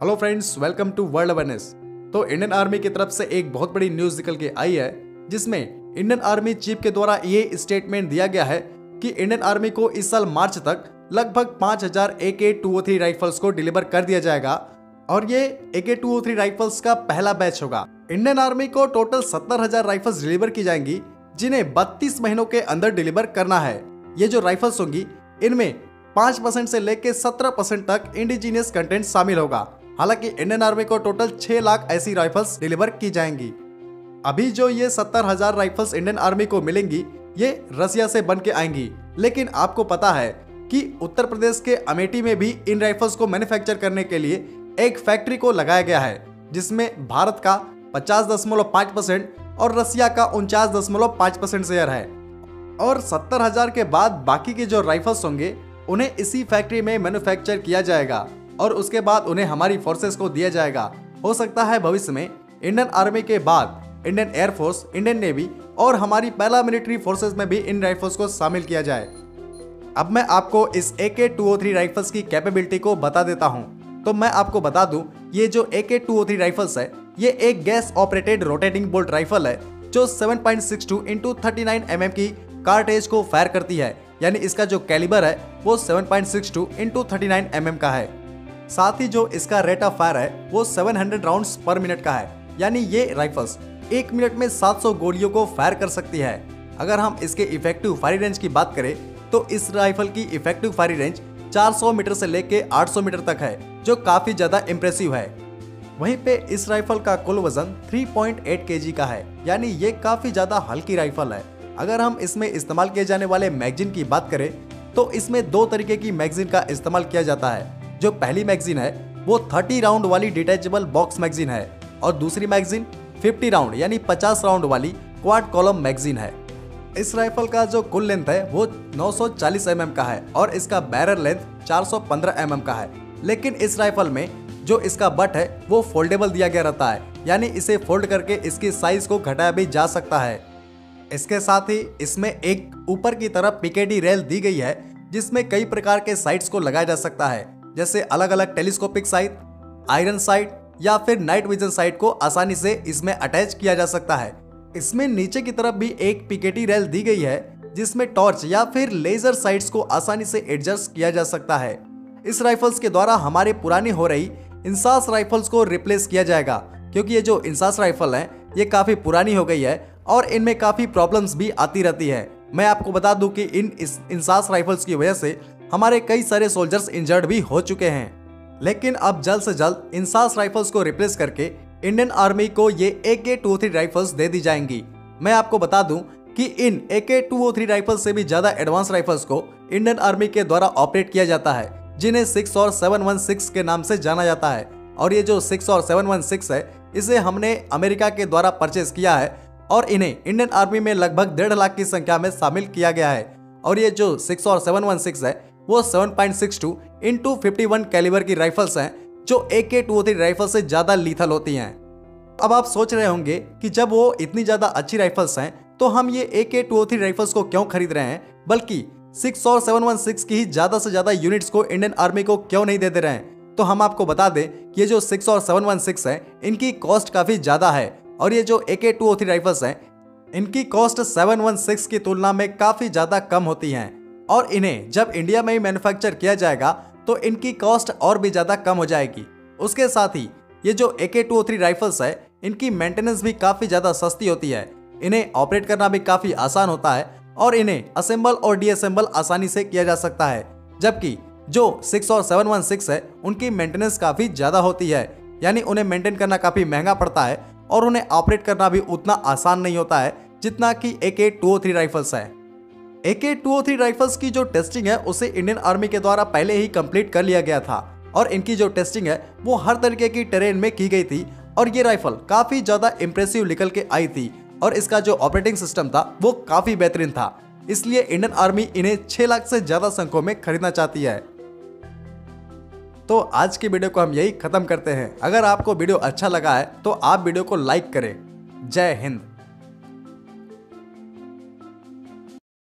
Hello friends, welcome to world awareness. तो Indian army की तरफ से एक बहुत बड़ी न्यूज निकल के आई है, जिसमें इंडियन आर्मी चीफ के द्वारा ये स्टेटमेंट दिया गया है कि इंडियन आर्मी को इस साल मार्च तक लगभग 5000 AK-203 राइफल्स को डिलीवर कर दिया जाएगा और ये AK-203 राइफल्स का पहला बैच होगा। इंडियन आर्मी को टोटल 70,000 राइफल्स डिलीवर की जाएंगी, जिन्हें 32 महीनों के अंदर डिलीवर करना है। ये जो राइफल्स होंगी, इनमें 5% से लेकर 17% तक इंडिजीनियस कंटेंट शामिल होगा। हालांकि इंडियन आर्मी को टोटल 6 लाख ऐसी राइफल्स डिलीवर की जाएंगी। अभी जो ये 70,000 राइफल्स इंडियन आर्मी को मिलेंगी, ये रसिया से बन के आएंगी। लेकिन आपको पता है कि उत्तर प्रदेश के अमेठी में भी इन राइफल्स को मैन्युफैक्चर करने के लिए एक फैक्ट्री को लगाया गया है, जिसमें भारत का 50.5% और रसिया का 49.5% शेयर है। और 70,000 के बाद बाकी के जो राइफल्स होंगे, उन्हें इसी फैक्ट्री में मैन्युफैक्चर किया जाएगा और उसके बाद उन्हें हमारी फोर्सेस को दिया जाएगा। हो सकता है भविष्य में इंडियन आर्मी के बाद इंडियन एयरफोर्स, इंडियन नेवी और हमारी पैरामिलिट्री फोर्सेस में भी इन राइफल्स को शामिल किया जाए। अब मैं आपको इस AK-203 राइफल्स की कैपेबिलिटी को बता देता हूं। तो मैं आपको बता दूं, ये जो AK-203 राइफल्स है, ये एक gas operated rotating bolt rifle है जो 7.62 × 39 mm की कार्टेज को फायर करती है। यानी इसका जो कैलिबर है वो 7.62 × 39 mm का है। साथ ही जो इसका रेट ऑफ फायर है वो 700 राउंड्स पर मिनट का है। यानी ये राइफल्स 1 मिनट में 700 गोलियों को फायर कर सकती है। अगर हम इसके इफेक्टिव फायरिंग रेंज की बात करें तो इस राइफल की इफेक्टिव फायरिंग रेंज 400 मीटर से लेके 800 मीटर तक है, जो काफी ज्यादा इम्प्रेसिव है। वहीं पे इस राइफल का कुल वजन 3.8 kg का है, यानी ये काफी ज्यादा हल्की राइफल है। अगर हम इसमें इस्तेमाल किए जाने वाले मैगजीन की बात करें तो इसमें 2 तरीके की मैगजीन का इस्तेमाल किया जाता है। जो पहली मैगजीन है वो 30 राउंड वाली डिटैचेबल बॉक्स मैगजीन है और दूसरी मैगजीन 50 राउंड यानी 50 राउंड वाली क्वाड कॉलम मैगजीन है। इस राइफल का जो कुल लेंथ है वो 940 mm का है और इसका बैरल लेंथ 415 mm का है। लेकिन इस राइफल में जो इसका बट है वो फोल्डेबल दिया गया रहता है, यानी इसे फोल्ड करके इसकी साइज को घटाया भी जा सकता है। इसके साथ ही इसमें एक ऊपर की तरफ PKD रेल दी गई है, जिसमें कई प्रकार के साइट्स को लगाया जा सकता है, जैसे अलग अलग टेलीस्कोपिक साइट, आयरन साइट या फिर नाइट विजन साइट को आसानी से इसमें अटैच किया जा सकता है। इसमें नीचे की तरफ भी एक PKD रेल दी गई है, जिसमें टॉर्च या फिर लेजर साइट्स को आसानी से एडजस्ट किया जा सकता है। इस राइफल्स के द्वारा हमारी पुरानी हो रही इंसास राइफल्स को रिप्लेस किया जाएगा, क्योंकि ये जो इंसास राइफल है ये काफी पुरानी हो गई है और इनमें काफी प्रॉब्लम्स भी आती रहती है। मैं आपको बता दूं कि इन इंसास राइफल्स की वजह से हमारे कई सारे सोल्जर्स इंजर्ड भी हो चुके हैं। लेकिन अब जल्द से जल्द इंसास राइफल्स को रिप्लेस करके इंडियन आर्मी को ये AK-203 राइफल्स दे दी जाएंगी। मैं आपको बता दूं कि इन AK-203 राइफल्स से भी ज्यादा एडवांस राइफल्स को इंडियन आर्मी के द्वारा ऑपरेट किया जाता है, जिन्हें 6 और 716 के नाम से जाना जाता है। और ये जो 6 और 716 है, इसे हमने अमेरिका के द्वारा परचेज किया है और इन्हें इंडियन आर्मी में लगभग 1.5 लाख की संख्या में शामिल किया गया है। और ये जो 6 और 716 है वो 7.62 × 51 कैलिबर की राइफल्स हैं, जो AK-203 राइफल से ज्यादा लीथल होती हैं। अब आप सोच रहे होंगे कि जब वो इतनी ज्यादा अच्छी राइफल्स हैं तो हम ये AK-203 राइफल्स को क्यों खरीद रहे हैं, बल्कि 6 और 716 की ही ज्यादा से ज्यादा यूनिट्स को इंडियन आर्मी को क्यों नहीं दे दे रहे हैं। तो हम आपको बता दें कि ये जो 6 और 716 है, इनकी कॉस्ट काफी ज्यादा है और ये जो AK-203 राइफल्स हैं, इनकी कॉस्ट 716 की तुलना में काफी ज्यादा कम होती है। और इन्हें जब इंडिया में ही मैन्युफैक्चर किया जाएगा तो इनकी कॉस्ट और भी ज्यादा कम हो जाएगी। उसके साथ ही ये जो AK-203 राइफल्स है, इनकी मेंटेनेंस भी काफी ज्यादा सस्ती होती है। इन्हें ऑपरेट करना भी काफी आसान होता है और इन्हें असेंबल और डीअसेंबल आसानी से किया जा सकता है। जबकि जो 6 और 716 है, उनकी मेंटेनेंस काफी ज्यादा होती है, यानी उन्हें मेंटेन करना काफी महंगा पड़ता है और उन्हें ऑपरेट करना भी उतना आसान नहीं होता है जितना कि AK-203 राइफल्स है। AK-203 राइफल्स की जो टेस्टिंग है उसे इंडियन आर्मी के द्वारा पहले ही कंप्लीट कर लिया गया था और इनकी जो टेस्टिंग है वो हर तरीके की टेरेन में की गई थी और ये राइफल काफी ज्यादा इंप्रेसिव निकल के आई थी और इसका जो ऑपरेटिंग सिस्टम था वो काफी बेहतरीन था। इसलिए इंडियन आर्मी इन्हें 6 लाख से ज्यादा संख्या में खरीदना चाहती है। तो आज की वीडियो को हम यही खत्म करते हैं। अगर आपको वीडियो अच्छा लगा है तो आप वीडियो को लाइक करें। जय हिंद।